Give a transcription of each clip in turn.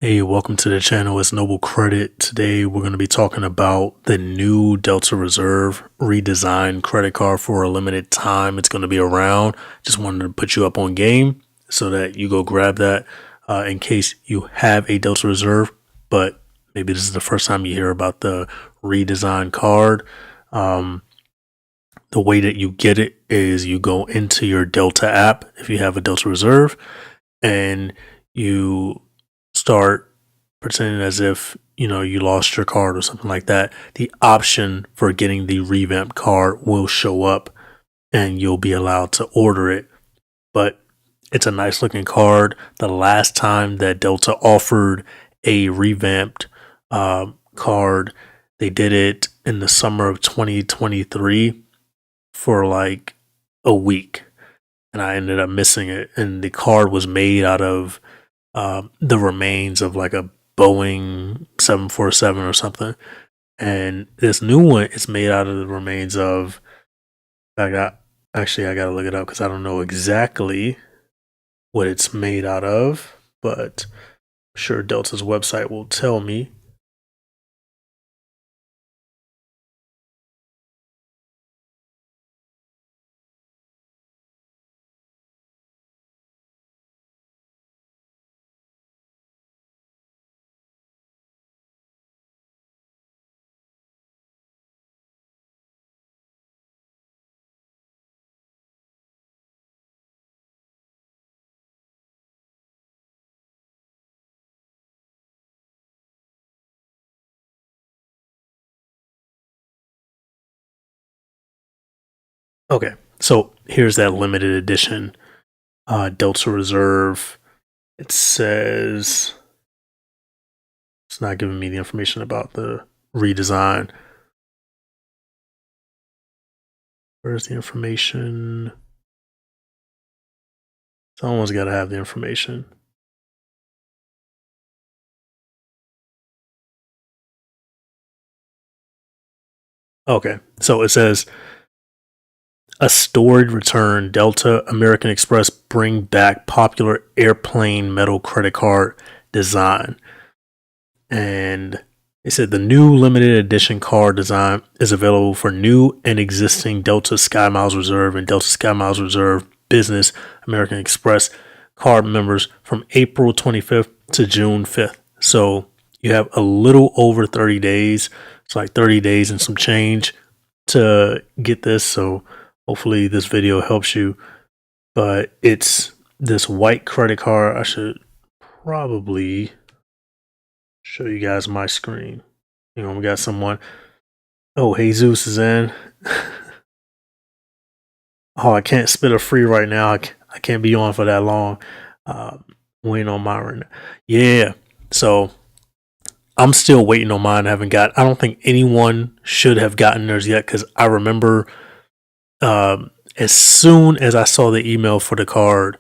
Hey, welcome to the channel. It's Noble Credit. Today we're going to be talking about the new Delta Reserve redesigned credit card for a limited time. It's going to be around. Just wanted to put you up on game so that you go grab that in case you have a Delta Reserve, but maybe this is the first time you hear about the redesigned card. Um, the way that you get it is you go into your Delta app if you have a Delta Reserve, and you start pretending as if you lost your card or something like that. The option for getting the revamped card will show up and you'll be allowed to order it. But it's a nice looking card. The last time that Delta offered a revamped card, they did it in the summer of 2023 for like a week, and I ended up missing it. And the card was made out of the remains of like a Boeing 747 or something. And this new one is made out of the remains of, I gotta look it up because I don't know exactly what it's made out of, but I'm sure Delta's website will tell me. Okay, so here's that limited edition Delta Reserve. It says it's not giving me the information about the redesign. Where's the information? Someone's got to have the information. Okay, so it says a storied return. Delta American Express bring back popular airplane metal credit card design. And they said the new limited edition card design is available for new and existing Delta Sky Miles Reserve and Delta Sky Miles Reserve Business American Express card members from April 25th to June 5th. So you have a little over 30 days. It's like 30 days and some change to get this. So hopefully this video helps you. But it's this white credit card. I should probably show you guys my screen. We got someone. Oh, Jesus is in. Oh, I can't spit a free right now. I can't be on for that long. Waiting on mine right now. Yeah. So I'm still waiting on mine. I don't think anyone should have gotten theirs yet, because I remember as soon as I saw the email for the card,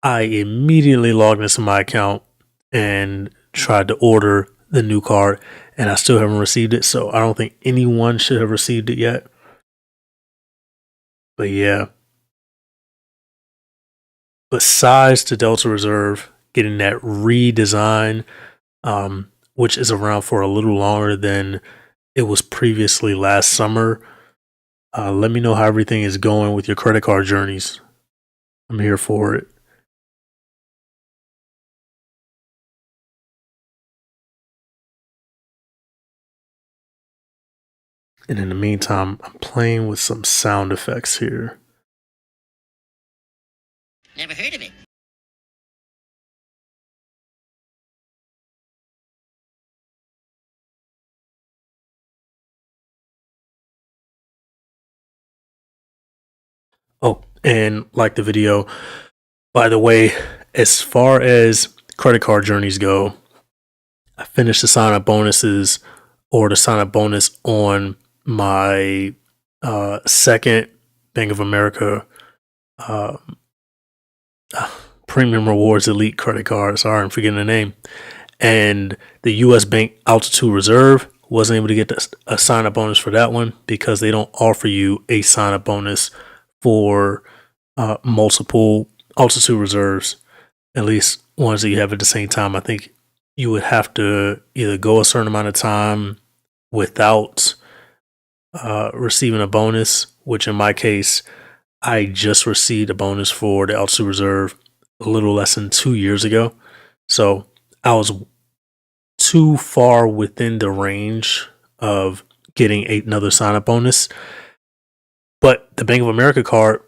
I immediately logged into my account and tried to order the new card, and I still haven't received it. So I don't think anyone should have received it yet. But yeah, besides the Delta Reserve getting that redesign, which is around for a little longer than it was previously last summer, let me know how everything is going with your credit card journeys. I'm here for it. And in the meantime, I'm playing with some sound effects here. Never heard of it. Oh, and like the video, by the way, as far as credit card journeys go, I finished the sign up bonuses, or the sign up bonus on my second Bank of America uh, Premium Rewards Elite credit card. Sorry, I'm forgetting the name. And the US Bank Altitude Reserve, wasn't able to get a sign up bonus for that one because they don't offer you a sign up bonus for multiple Altitude Reserves, at least ones that you have at the same time. I think you would have to either go a certain amount of time without receiving a bonus, which in my case, I just received a bonus for the Altitude Reserve a little less than 2 years ago. So I was too far within the range of getting another sign up bonus. But the Bank of America card,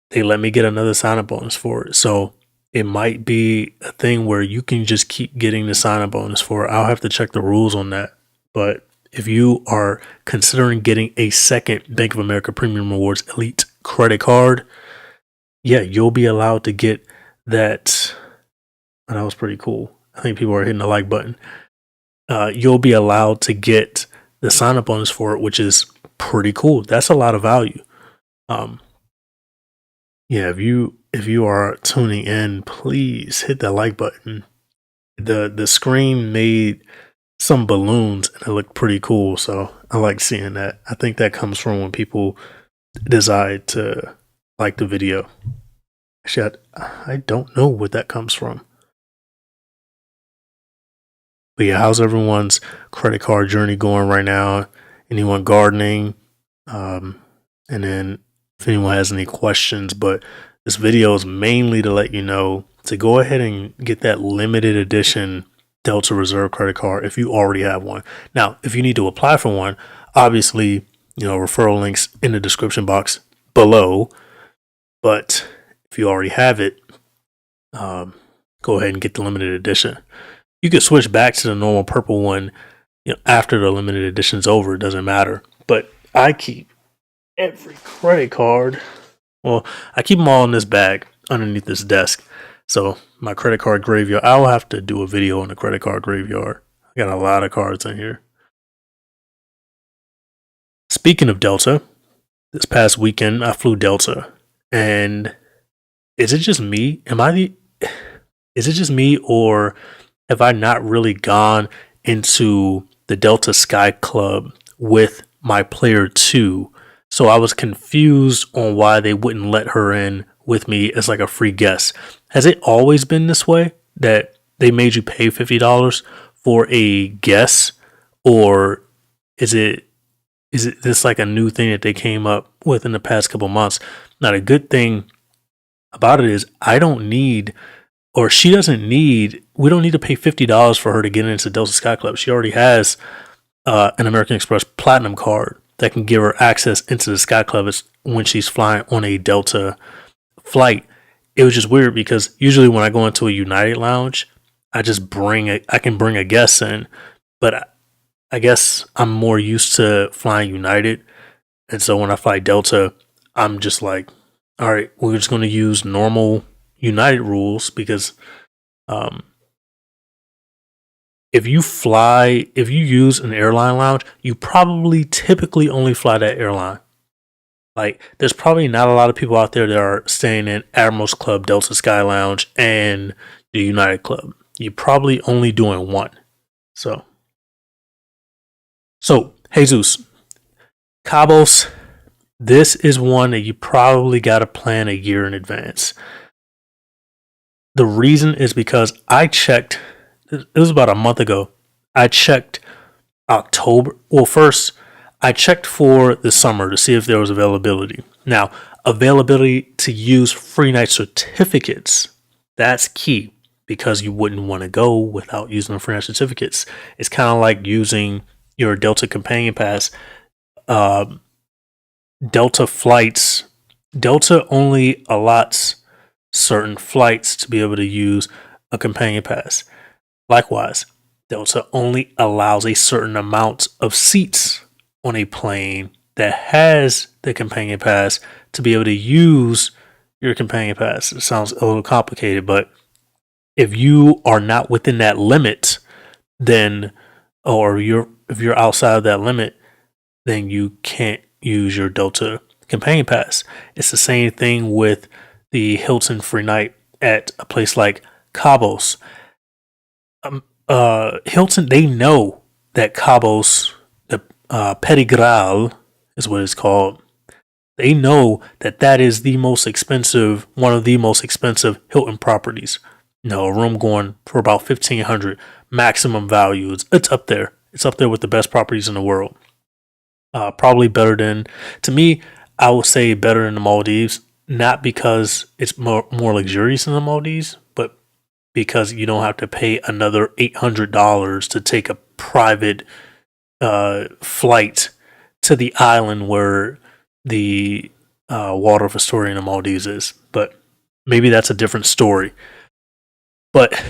they let me get another sign up bonus for it. So it might be a thing where you can just keep getting the sign up bonus for it. I'll have to check the rules on that. But if you are considering getting a second Bank of America Premium Rewards Elite credit card, yeah, you'll be allowed to get that. And that was pretty cool. I think people are hitting the like button. You'll be allowed to get the sign up bonus for it, which is pretty cool. That's a lot of value. Yeah, if you are tuning in, please hit that like button. The screen made some balloons and it looked pretty cool, so I like seeing that. I think that comes from when people decide to like the video. Actually, I don't know what that comes from. But yeah, how's everyone's credit card journey going right now? Anyone gardening? And then if anyone has any questions, but this video is mainly to let you know to go ahead and get that limited edition Delta Reserve credit card if you already have one. Now, if you need to apply for one, obviously, referral links in the description box below. But if you already have it, go ahead and get the limited edition. You could switch back to the normal purple one, after the limited edition's over. It doesn't matter. But I keep every credit card. Well, I keep them all in this bag underneath this desk. So my credit card graveyard, I'll have to do a video on the credit card graveyard. I got a lot of cards in here. Speaking of Delta, this past weekend I flew Delta, and is it just me? Is it just me, or have I not really gone into the Delta Sky Club with my player 2? So I was confused on why they wouldn't let her in with me as like a free guest. Has it always been this way that they made you pay $50 for a guest, or is it this like a new thing that they came up with in the past couple months? Now, the good thing about it is I don't need, or she doesn't need, we don't need to pay $50 for her to get into Delta Sky Club. She already has an American Express Platinum card that can give her access into the Sky Club when she's flying on a Delta flight. It was just weird because usually when I go into a United lounge, I can bring a guest in, but I guess I'm more used to flying United. And so when I fly Delta, I'm just like, all right, we're just going to use normal United rules because if you use an airline lounge, you probably typically only fly that airline. Like, there's probably not a lot of people out there that are staying in Admirals Club, Delta Sky Lounge, and the United Club. You're probably only doing one. So Jesus, Cabos, this is one that you probably got to plan a year in advance. The reason is because I checked, it was about a month ago. I checked October. Well, first, I checked for the summer to see if there was availability. Now, availability to use free night certificates, that's key because you wouldn't want to go without using the free night certificates. It's kind of like using your Delta Companion Pass. Delta flights, Delta only allots certain flights to be able to use a Companion Pass. Likewise, Delta only allows a certain amount of seats on a plane that has the Companion Pass to be able to use your Companion Pass. It sounds a little complicated, but if you are not within that limit, then, or if you're outside of that limit, then you can't use your Delta Companion Pass. It's the same thing with the Hilton free night at a place like Cabos. Hilton, they know that Cabos, the Petit Graal is what it's called. They know that is the most expensive, one of the most expensive Hilton properties. No, a room going for about 1,500 maximum value. It's up there. It's up there with the best properties in the world. Probably better than, to me, I would say better than the Maldives. Not because it's more luxurious in the Maldives, but because you don't have to pay another $800 to take a private flight to the island where the Waldorf Astoria in the Maldives is. But maybe that's a different story. But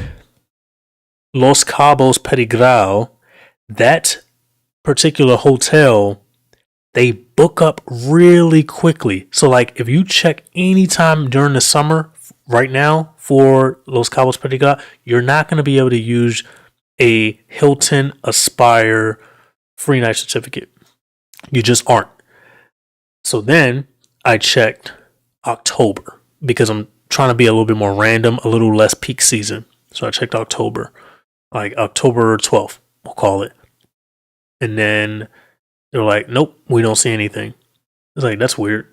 Los Cabos Peligrao, that particular hotel, they book up really quickly. So, like, if you check anytime during the summer right now for Los Cabos Peligrao, you're not going to be able to use a Hilton Aspire free night certificate. You just aren't. So then I checked October because I'm trying to be a little bit more random, a little less peak season. So I checked October, like October 12th, we'll call it. And then they're like, nope, we don't see anything. It's like, that's weird.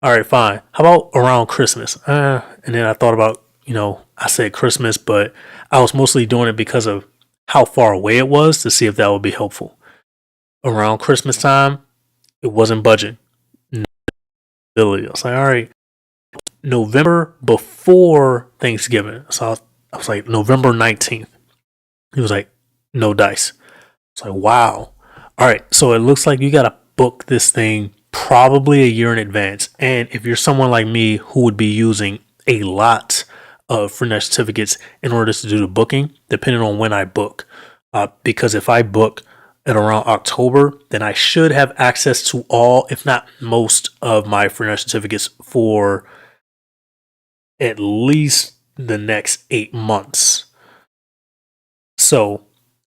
All right, fine. How about around Christmas? And then I thought about, I said Christmas, but I was mostly doing it because of how far away it was to see if that would be helpful. Around Christmas time, it wasn't budging. No ability. I was like, all right, November before Thanksgiving. So I was like, November 19th. He was like, no dice. It's like, wow. All right, so it looks like you got to book this thing probably a year in advance. And if you're someone like me who would be using a lot of free night certificates in order to do the booking, depending on when I book, because if I book at around October, then I should have access to all, if not most, of my free night certificates for at least the next 8 months. So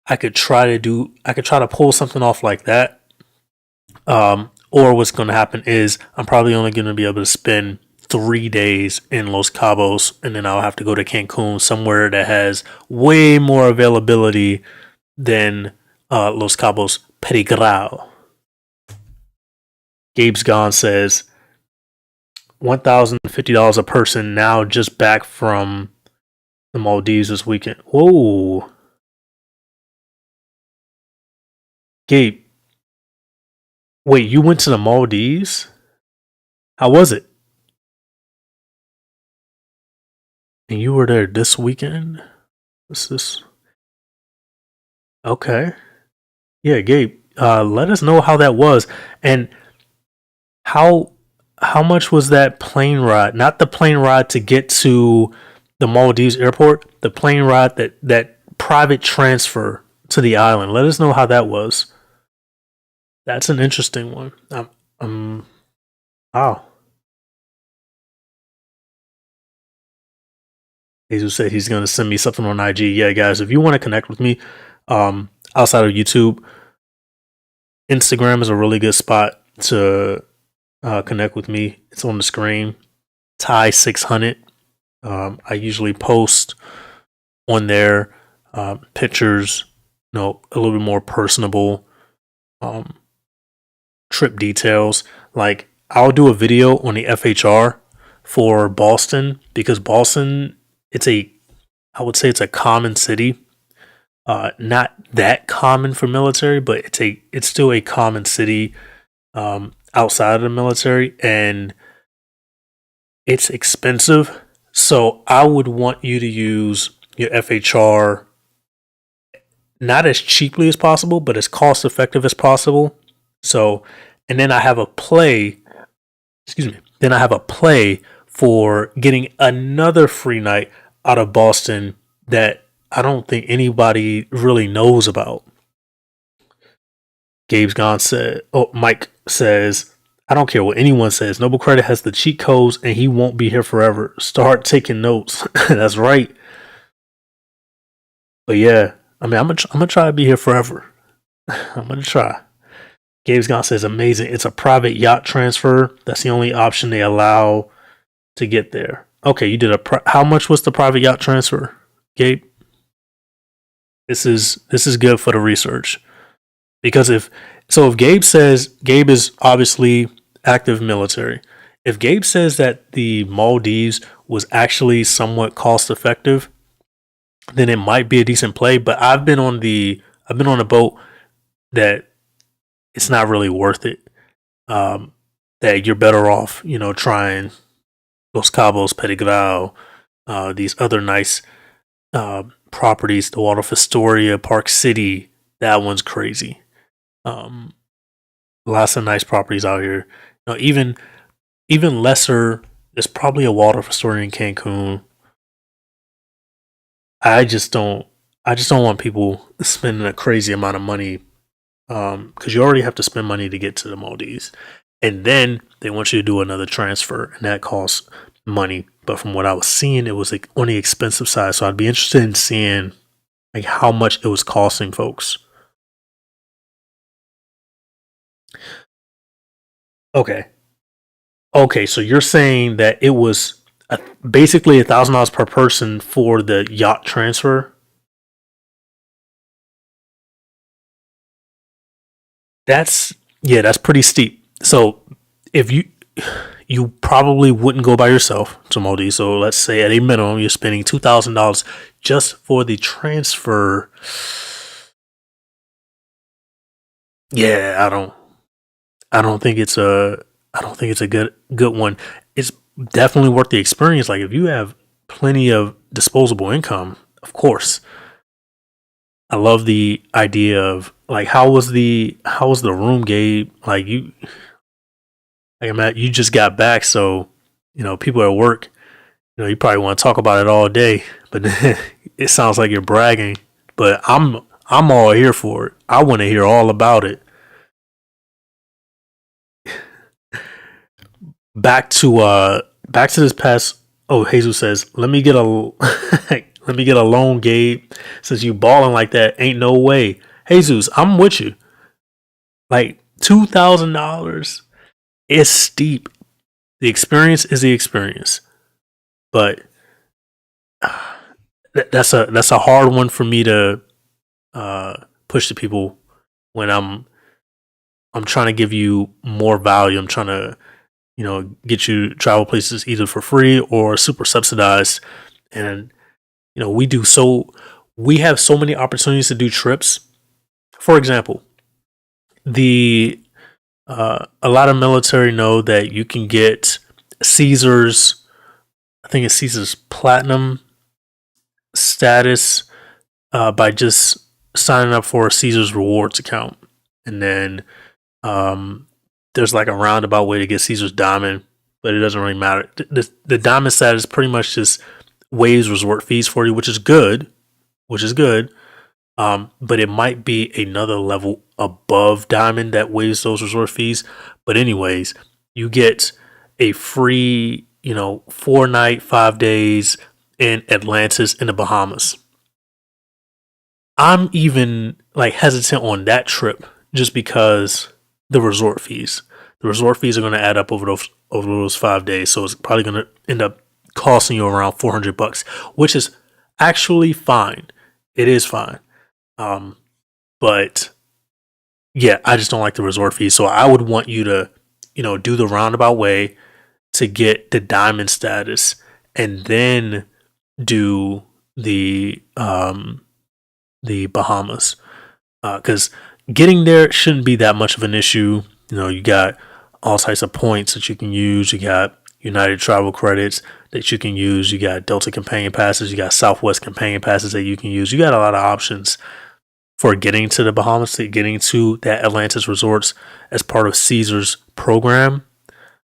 I could try to pull something off like that. Or what's going to happen is I'm probably only going to be able to spend 3 days in Los Cabos, and then I'll have to go to Cancun, somewhere that has way more availability than Los Cabos Peligrao. Gabe's Gone says $1,050 a person now, just back from the Maldives this weekend. Whoa. Gabe, wait, you went to the Maldives? How was it? And you were there this weekend? What's this? Okay. Yeah, Gabe, let us know how that was, and how much was that plane ride? Not the plane ride to get to the Maldives airport, the plane ride, that private transfer to the island. Let us know how that was. That's an interesting one. Wow. Jesus said he's going to send me something on IG. Yeah, guys, if you want to connect with me, outside of YouTube, Instagram is a really good spot to connect with me. It's on the screen. Ty600. I usually post on there pictures, a little bit more personable, trip details. Like, I'll do a video on the FHR for Boston, because Boston, I would say it's a common city. Not that common for military, but it's still a common city outside of the military, and it's expensive. So I would want you to use your FHR not as cheaply as possible, but as cost effective as possible. So, and then I have a play, then I have a play for getting another free night out of Boston that I don't think anybody really knows about. Gabe's Gone said, Mike says, I don't care what anyone says. Noble Credit has the cheat codes and he won't be here forever. Start taking notes. That's right. But yeah, I'm gonna try to be here forever. I'm gonna try. Gabe's Gone says, amazing. It's a private yacht transfer. That's the only option they allow to get there. Okay, you did how much was the private yacht transfer, Gabe? This is good for the research, because if Gabe says, Gabe is obviously active military. If Gabe says that the Maldives was actually somewhat cost effective, then it might be a decent play. But I've been on a boat that it's not really worth it. Um, that you're better off, trying Los Cabos, Pedigral, these other nice properties, the Waldorf Astoria, Park City. That one's crazy. Um, Lots of nice properties out here. Even lesser. There's probably a Waldorf Astoria in Cancun. I just don't. I just don't want people spending a crazy amount of money because you already have to spend money to get to the Maldives, and then they want you to do another transfer, and that costs money. But from what I was seeing, it was like on the expensive side. So I'd be interested in seeing like how much it was costing folks. Okay, okay. So you're saying that it was basically $1,000 per person for the yacht transfer. That's Yeah, that's pretty steep. So if you probably wouldn't go by yourself to Maldives. So let's say at a minimum you're spending $2,000 just for the transfer. Yeah, I don't think it's a I don't think it's a good one. It's definitely worth the experience. Like if you have plenty of disposable income, of course. I love the idea of like how was the room, Gabe? Like Matt, you just got back, so people at work, you probably want to talk about it all day, but it sounds like you're bragging. But I'm all here for it. I want to hear all about it. Back to this past. Oh, Jesus says, let me get a let me get a loan, Gabe. Since you balling like that, ain't no way. Jesus, I'm with you. Like $2,000 is steep. The experience is the experience, but that's a hard one for me to push to people when I'm trying to give you more value. I'm trying to get you travel places either for free or super subsidized, and we have so many opportunities to do trips. For example, the a lot of military know that you can get Caesars. I think it's Caesars Platinum status by just signing up for a Caesars Rewards account, and then um, there's like a roundabout way to get Caesars Diamond, but it doesn't really matter. The Diamond status pretty much just waives resort fees for you, which is good, which is good. But it might be another level above Diamond that waives those resort fees. But anyways, you get a free, 4 night, 5 days in Atlantis in the Bahamas. I'm even like hesitant on that trip just because the resort fees. The resort fees are going to add up over those 5 days, so it's probably going to end up costing you around $400, which is actually fine. It is fine. Um, but yeah, I just don't like the resort fees. So I would want you to, do the roundabout way to get the diamond status, and then do the Bahamas, because getting there shouldn't be that much of an issue. You got all types of points that you can use. You got United Travel credits that you can use. You got Delta Companion passes. You got Southwest Companion passes that you can use. You got a lot of options for getting to the Bahamas, to getting to that Atlantis resorts as part of Caesar's program.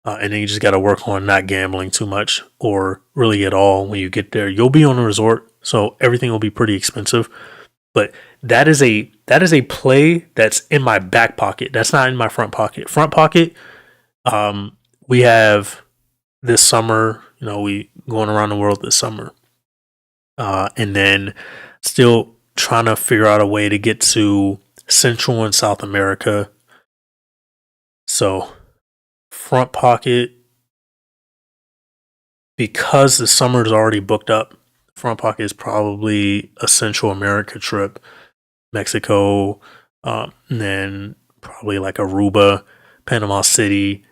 And then you just got to work on not gambling too much or really at all when you get there. You'll be on a resort, so everything will be pretty expensive. But that is a play that's in my back pocket. That's not in my front pocket. Front pocket, we have this summer. We going around the world this summer, and then still trying to figure out a way to get to Central and South America. So front pocket, because the summer is already booked up. Front pocket is probably a Central America trip, Mexico, and then probably like Aruba, Panama City.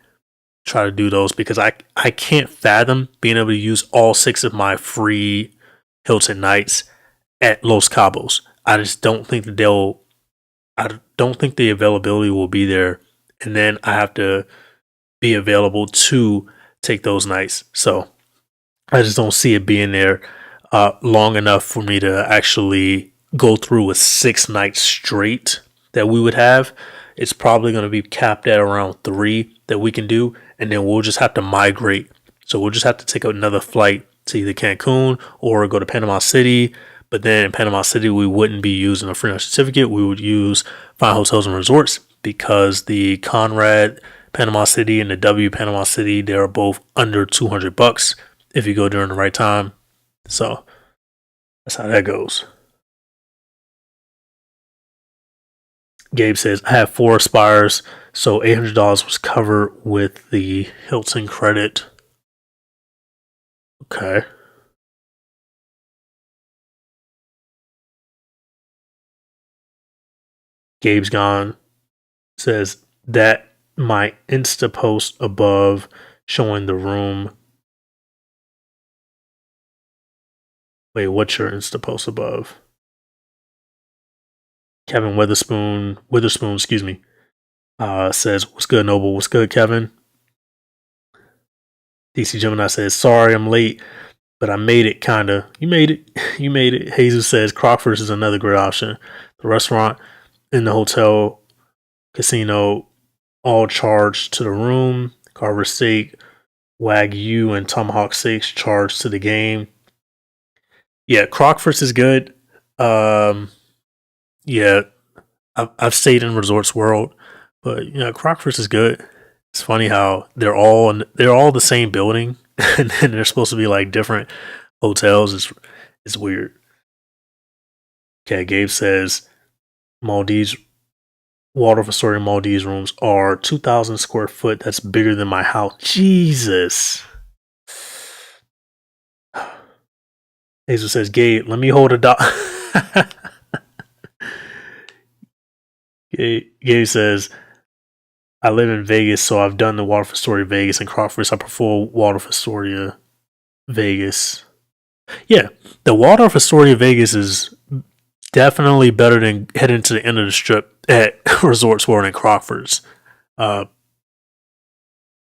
Try to do those because I can't fathom being able to use all 6 of my free Hilton nights at Los Cabos. I just don't think that I don't think the availability will be there, and then I have to be available to take those nights. So I just don't see it being there long enough for me to actually go through a 6 nights straight that we would have. It's probably going to be capped at around 3 that we can do, and then we'll just have to migrate. So we'll just have to take another flight to either Cancun or go to Panama City. But then in Panama City, we wouldn't be using a free lunch certificate. We would use Fine Hotels and Resorts because the Conrad Panama City and the W Panama City, they're both under $200 if you go during the right time. So that's how that goes. Gabe says, I have 4 Aspires, so $800 was covered with the Hilton credit. Okay. Gabe's gone. Says that my Insta post above showing the room. Wait, what's your Insta post above? Kevin Witherspoon, excuse me, says, what's good, Noble? What's good, Kevin? DC Gemini says, sorry, I'm late, but I made it, kinda. You made it. You made it. Jesus says, Crockford's is another great option. The restaurant in the hotel casino all charged to the room. Carver steak, Wagyu, and tomahawk steaks charged to the game. Yeah, Crockford's is good. Yeah, I've stayed in Resorts World, but Crockford's is good. It's funny how they're all the same building, and then they're supposed to be like different hotels. It's weird. Okay, Gabe says Maldives Waldorf Astoria Maldives rooms are 2,000 square foot. That's bigger than my house. Jesus. Hazel says, Gabe, let me hold a dot. Gabe says, I live in Vegas, so I've done the Waldorf Astoria Vegas and Crawford's. I prefer Waldorf Astoria Vegas. Yeah, the Waldorf Astoria Vegas is definitely better than heading to the end of the strip at Resorts World and Crawford's. Uh,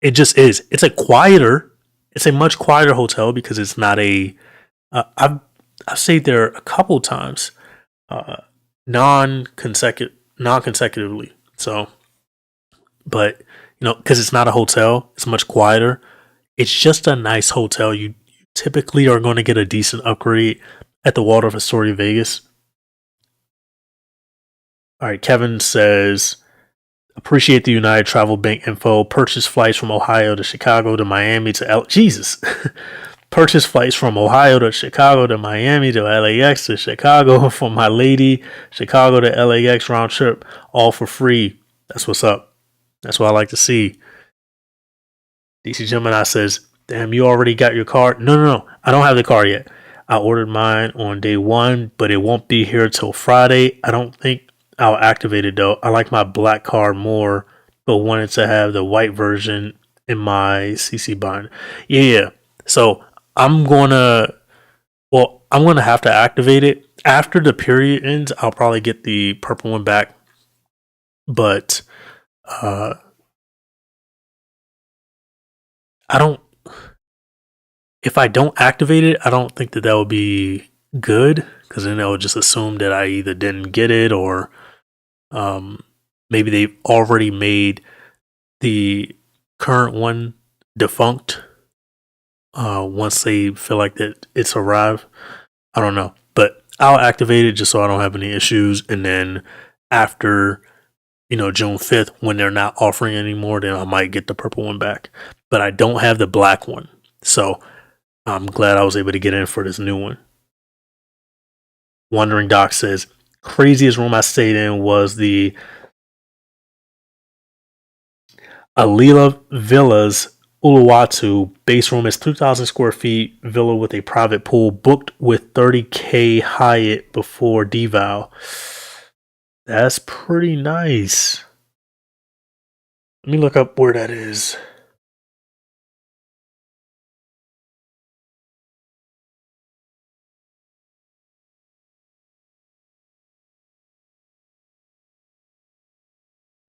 it just is. It's a much quieter hotel because it's not a. I've stayed there a couple times, uh, non consecutively. So, but because it's not a hotel, it's much quieter. It's just a nice hotel. You typically are going to get a decent upgrade at the Waldorf Astoria Vegas. All right, Kevin says, appreciate the United Travel Bank info. Purchase flights from Ohio to Chicago to Miami to Jesus. Purchase flights from Ohio to Chicago to Miami to LAX to Chicago for my lady. Chicago to LAX round trip, all for free. That's what's up. That's what I like to see. DC Gemini says, damn, you already got your card? No. I don't have the card yet. I ordered mine on day 1, but it won't be here till Friday. I don't think I'll activate it though. I like my black card more, but wanted to have the white version in my CC bind. Yeah. So I'm gonna have to activate it. After the period ends, I'll probably get the purple one back. But I don't if I don't activate it, I don't think that would be good because then I would just assume that I either didn't get it or um, maybe they've already made the current one defunct once they feel like that it's arrived. I don't know, but I'll activate it just so I don't have any issues. And then after June 5th, when they're not offering anymore, then I might get the purple one back. But I don't have the black one, so I'm glad I was able to get in for this new one. Wandering Doc says, craziest room I stayed in was the Alila Villas Uluwatu. Base room is 2,000 square feet, villa with a private pool, booked with 30K Hyatt before deval. That's pretty nice. Let me look up where that is.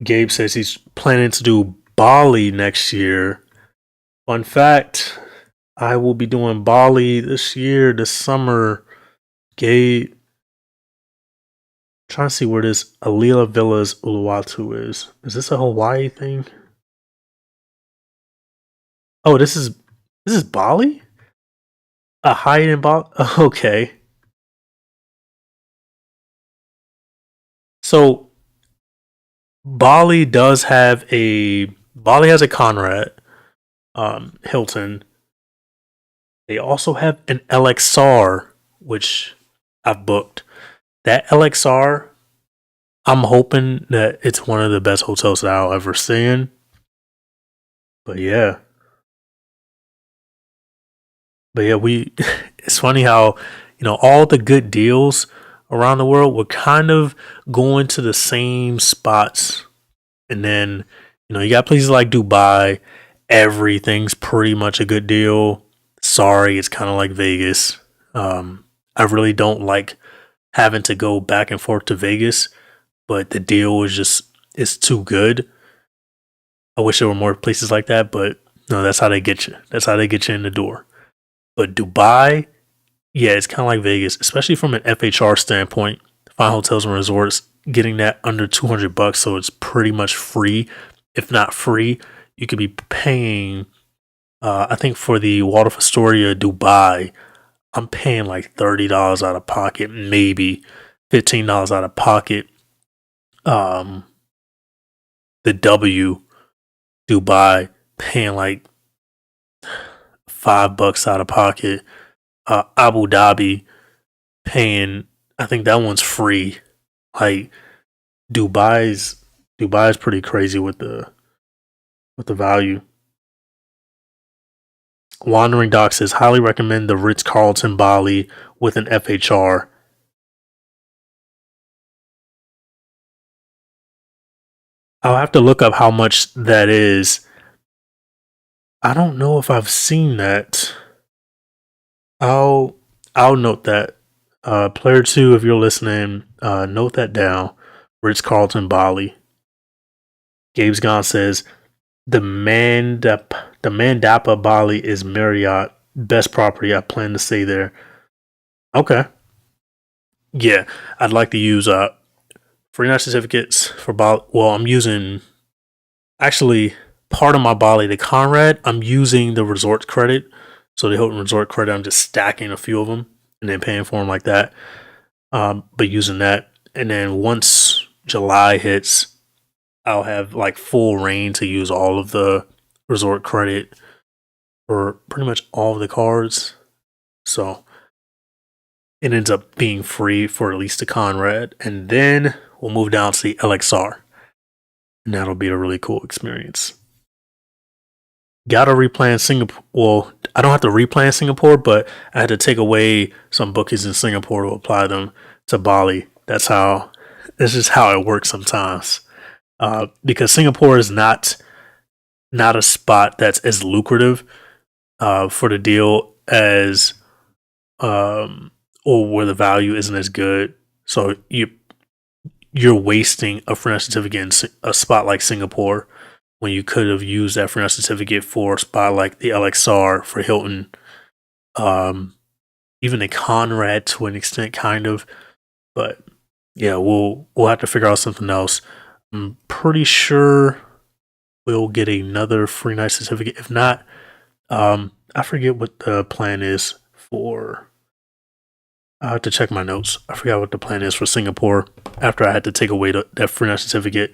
Gabe says he's planning to do Bali next year. Fun fact, I will be doing Bali this year, this summer. Gabe, trying to see where this Alila Villas Uluwatu is. Is this a Hawaii thing? Oh, this is Bali? A hide in Bali? Okay. So Bali has a Conrad, Hilton. They also have an LXR, which I've booked. That LXR, I'm hoping that it's one of the best hotels that I'll ever stay in. But yeah, we. It's funny how all the good deals around the world were kind of going to the same spots, and then you got places like Dubai. Everything's pretty much a good deal. Sorry, it's kind of like Vegas. I really don't like having to go back and forth to Vegas, but the deal is just it's too good. I wish there were more places like that, but no, that's how they get you. That's how they get you in the door. But Dubai, yeah, it's kind of like Vegas, especially from an FHR standpoint. Fine hotels and resorts, getting that under $200, so it's pretty much free. If not free, you could be paying. I think for the Waldorf Astoria Dubai, I'm paying like $30 out of pocket, maybe $15 out of pocket. Um, the W Dubai paying like $5 out of pocket. Abu Dhabi paying, I think that one's free. Like Dubai's pretty crazy with the value. Wandering Doc says highly recommend the Ritz Carlton Bali with an FHR. I'll have to look up how much that is. I don't know if I've seen that. I'll I'll note that. Player two, if you're listening, note that down. Ritz Carlton Bali. Gabe's Gone says the Mandapa Bali is Marriott best property. I plan to stay there. Okay. Yeah, I'd like to use free night certificates for Bali. Well, I'm using actually part of my Bali to Conrad. I'm using the resort credit. So the Hilton Resort credit, I'm just stacking a few of them and then paying for them like that. But using that, and then once July hits, I'll have like full reign to use all of the resort credit for pretty much all of the cards. So it ends up being free for at least the Conrad, and then we'll move down to the LXR, and that'll be a really cool experience. Gotta replan Singapore. Well, I don't have to replan Singapore, but I had to take away some bookings in Singapore to apply them to Bali. This is how it works sometimes. Because Singapore is not a spot that's as lucrative for the deal as or where the value isn't as good. So you're wasting a free certificate in a spot like Singapore when you could have used that free certificate for a spot like the LXR for Hilton, um, even the Conrad to an extent, kind of. But yeah, we'll have to figure out something else. I'm pretty sure we'll get another free night certificate. If not, I forget what the plan is for. I have to check my notes. I forgot what the plan is for Singapore after I had to take away that free night certificate.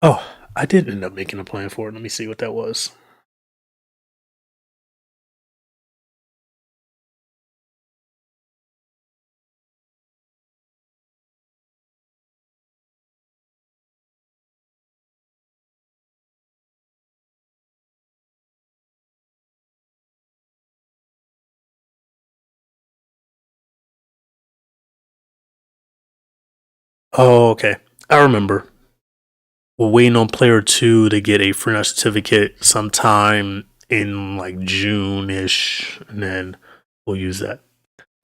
Oh, I did end up making a plan for it. Let me see what that was. Oh, okay. I remember. We're waiting on player two to get a free night certificate sometime in like June ish, and then we'll use that.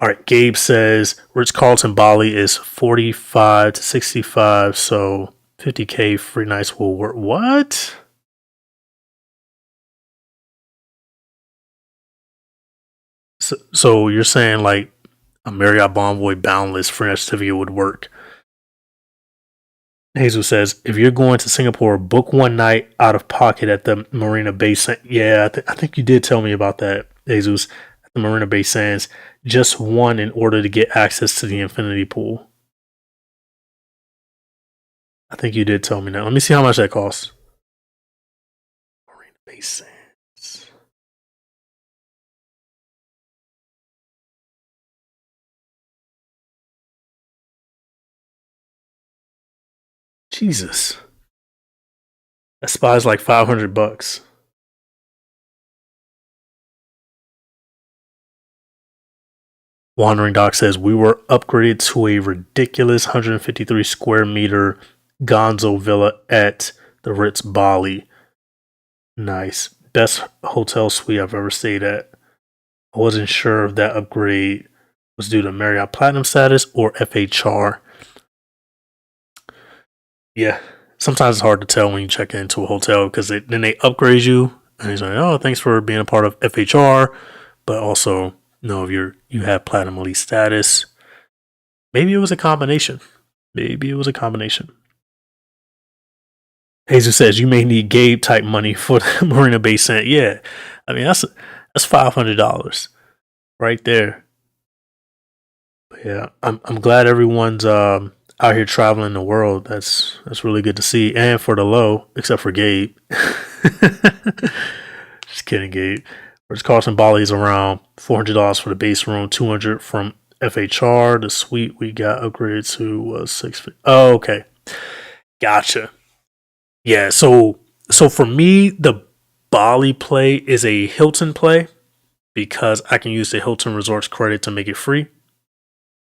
All right. Gabe says Ritz Carlton Bali is 45 to 65, so 50K free nights will work. What? So you're saying like a Marriott Bonvoy Boundless free night certificate would work? Jesus says, if you're going to Singapore, book one night out of pocket at the Marina Bay Sands. Yeah, I think you did tell me about that, Jesus. At the Marina Bay Sands, just one in order to get access to the infinity pool. I think you did tell me that. Let me see how much that costs. Marina Bay Sands. Jesus. That spy's like $500. Wandering Doc says we were upgraded to a ridiculous 153 square meter Gonzo villa at the Ritz Bali. Nice. Best hotel suite I've ever stayed at. I wasn't sure if that upgrade was due to Marriott Platinum status or FHR. Yeah, sometimes it's hard to tell when you check into a hotel because then they upgrade you and he's like, "Oh, thanks for being a part of FHR," but also, if you have Platinum Elite status. Maybe it was a combination. Jesus says you may need Gabe type money for the Marina Bay Sands. Yeah, I mean that's $500 right there. But yeah, I'm glad everyone's out here traveling the world. That's really good to see. And for the low, except for Gabe. Just kidding, Gabe. Ritz Carlton Bali is around $400 for the base room, $200 from FHR. The suite we got upgraded to was $650. Oh, okay, gotcha. Yeah, so for me, the Bali play is a Hilton play because I can use the Hilton Resorts credit to make it free,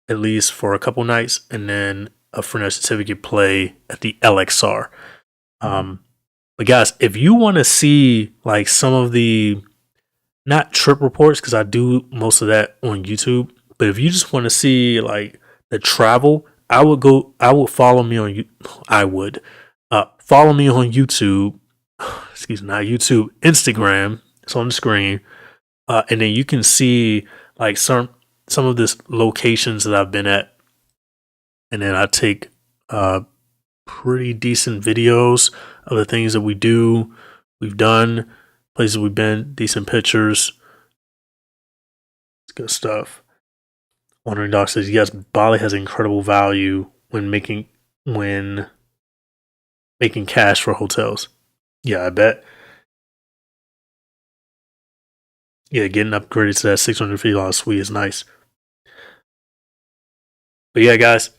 at least for a couple nights, and then a free night certificate play at the LXR. But guys, if you want to see like some of the not trip reports, because I do most of that on YouTube, but if you just want to see like the travel, I would follow me on I would follow me on YouTube. Excuse me, not YouTube, Instagram. It's on the screen, and then you can see like some of this locations that I've been at, and then I take pretty decent videos of the things that we've done, places we've been, decent pictures. It's good stuff. Wandering Doc says yes, Bali has incredible value when making cash for hotels. Yeah, I bet. Yeah, getting upgraded to that $650 suite is nice. But yeah, guys,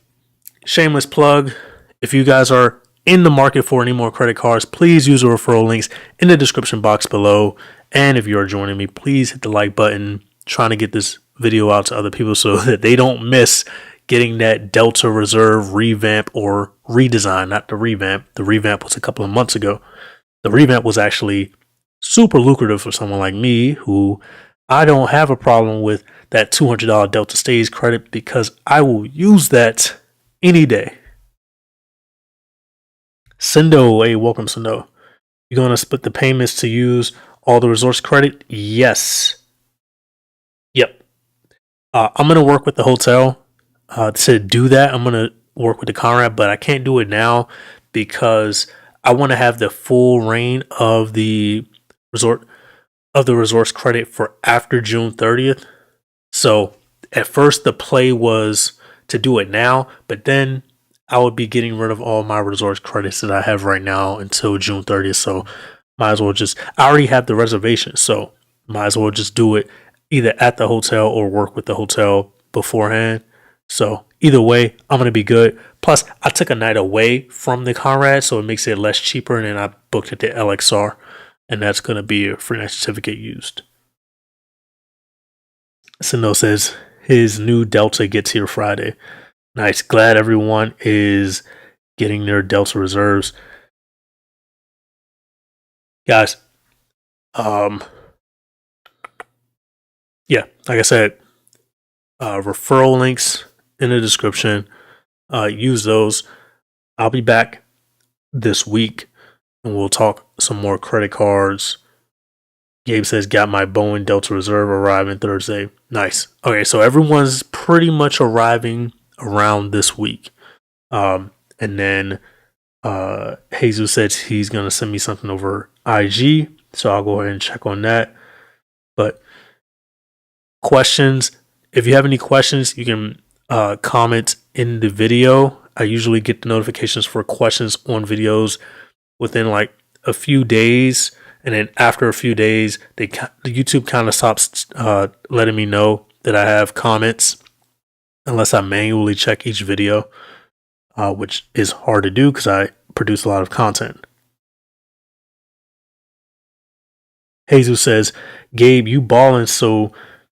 shameless plug. If you guys are in the market for any more credit cards, please use the referral links in the description box below. And if you are joining me, please hit the like button. Trying to get this video out to other people so that they don't miss getting that Delta Reserve revamp or redesign, not the revamp. The revamp was a couple of months ago. The revamp was actually super lucrative for someone like me who I don't have a problem with that $200 Delta Stays credit because I will use that any day. Sendo, hey, welcome, Sendo. You're going to split the payments to use all the resource credit? Yes. Yep. I'm going to work with the hotel to do that. I'm going to work with the Conrad, but I can't do it now because I want to have the full reign of the resource credit for after June 30th. So at first the play was to do it now, but then I would be getting rid of all my resource credits that I have right now until June 30th. So might as well I already have the reservation. So might as well just do it either at the hotel or work with the hotel beforehand. So either way, I'm going to be good. Plus, I took a night away from the Conrad, so it makes it less cheaper. And then I booked at the LXR, and that's going to be a free night certificate used. Sino says his new Delta gets here Friday. Nice. Glad everyone is getting their Delta reserves. Guys, yeah, like I said, referral links in the description. Use those. I'll be back this week, and we'll talk some more credit cards. Gabe says, got my Boeing Delta Reserve arriving Thursday. Nice. Okay, so everyone's pretty much arriving around this week. And then Jesus said he's going to send me something over IG. So I'll go ahead and check on that. But questions, if you have any questions, you can comment in the video. I usually get the notifications for questions on videos within like a few days. And then after a few days, the YouTube kind of stops letting me know that I have comments unless I manually check each video, which is hard to do because I produce a lot of content. Jesus says, Gabe, you balling, so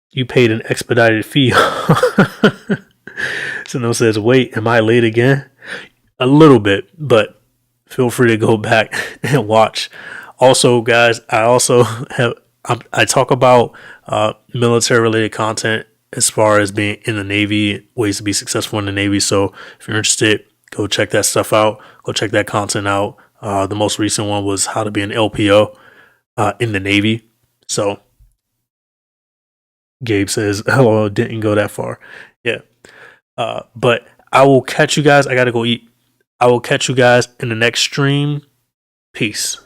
you paid an expedited fee. Sino says, wait, am I late again? A little bit, but feel free to go back and watch. Also, guys, I talk about military related content as far as being in the Navy, ways to be successful in the Navy. So if you're interested, go check that stuff out. Go check that content out. The most recent one was how to be an LPO in the Navy. So Gabe says, hello, didn't go that far. Yeah. But I will catch you guys. I got to go eat. I will catch you guys in the next stream. Peace.